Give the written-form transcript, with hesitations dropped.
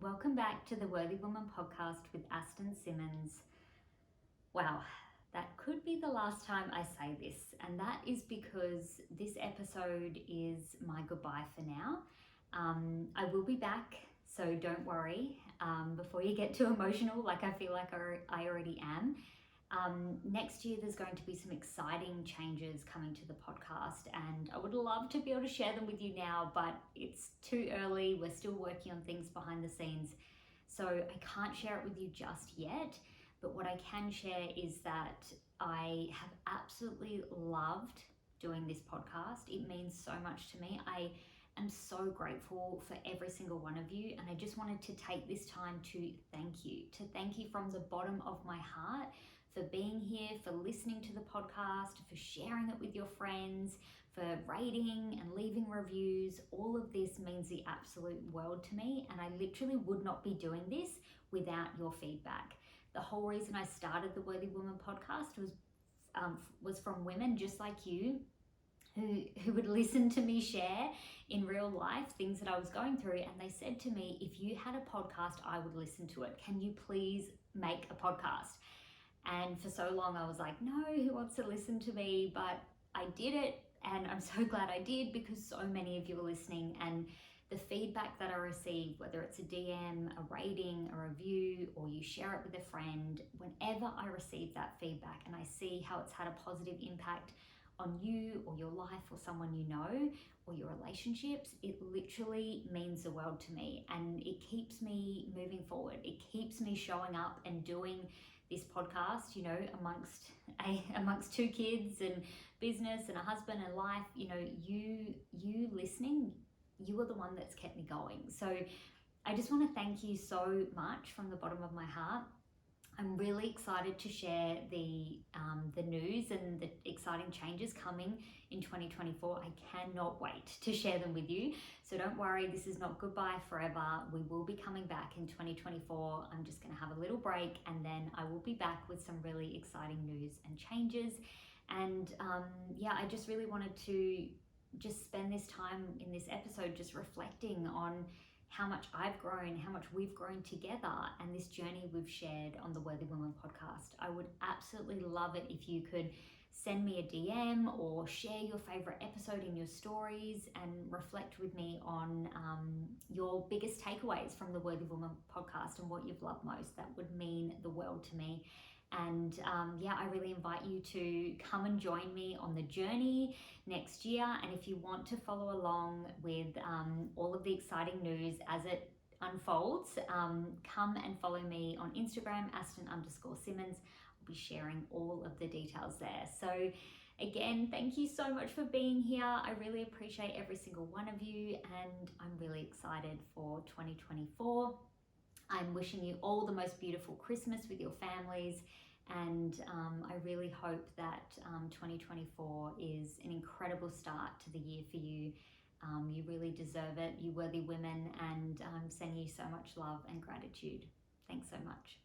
welcome back to the Worthy Woman podcast with Aston Simmons. Wow, that could be the last time I say this, and that is because this episode is my goodbye for now. I will be back, so don't worry before you get too emotional like I feel like I already am. Next year there's going to be some exciting changes coming to the podcast, and I would love to be able to share them with you now, but it's too early. We're still working on things behind the scenes, so I can't share it with you just yet. But what I can share is that I have absolutely loved doing this podcast. It means so much to me. I am so grateful for every single one of you, and I just wanted to take this time to thank you from the bottom of my heart for being here, for listening to the podcast, for sharing it with your friends, for rating and leaving reviews. All of this means the absolute world to me, and I literally would not be doing this without your feedback. The whole reason I started the Worthy Woman podcast was from women just like you who would listen to me share in real life things that I was going through, and they said to me, if you had a podcast, I would listen to it. Can you please make a podcast? And for so long I was like, no, who wants to listen to me? But I did it, and I'm so glad I did, because so many of you are listening, and the feedback that I receive, whether it's a DM, a rating, a review, or you share it with a friend, whenever I receive that feedback and I see how it's had a positive impact on you or your life or someone you know or your relationships, it literally means the world to me, and it keeps me moving forward. It keeps me showing up and doing this podcast, you know, amongst two kids and business and a husband and life. You know, you listening, you are the one that's kept me going. So I just want to thank you so much from the bottom of my heart. I'm really excited to share the news and the exciting changes coming in 2024. I cannot wait to share them with you. So don't worry, this is not goodbye forever. We will be coming back in 2024. I'm just going to have a little break, and then I will be back with some really exciting news and changes. And I just really wanted to just spend this time in this episode just reflecting on how much I've grown, how much we've grown together, and this journey we've shared on the Worthy Woman podcast. I would absolutely love it if you could send me a DM or share your favorite episode in your stories and reflect with me on your biggest takeaways from the Worthy Woman podcast and what you've loved most. That would mean the world to me. And I really invite you to come and join me on the journey next year. And if you want to follow along with all of the exciting news as it unfolds, come and follow me on Instagram, Aston_Simmons. I'll be sharing all of the details there. So again, thank you so much for being here. I really appreciate every single one of you, and I'm really excited for 2024. I'm wishing you all the most beautiful Christmas with your families, and I really hope that 2024 is an incredible start to the year for you. You really deserve it, you worthy women, and I'm sending you so much love and gratitude. Thanks so much.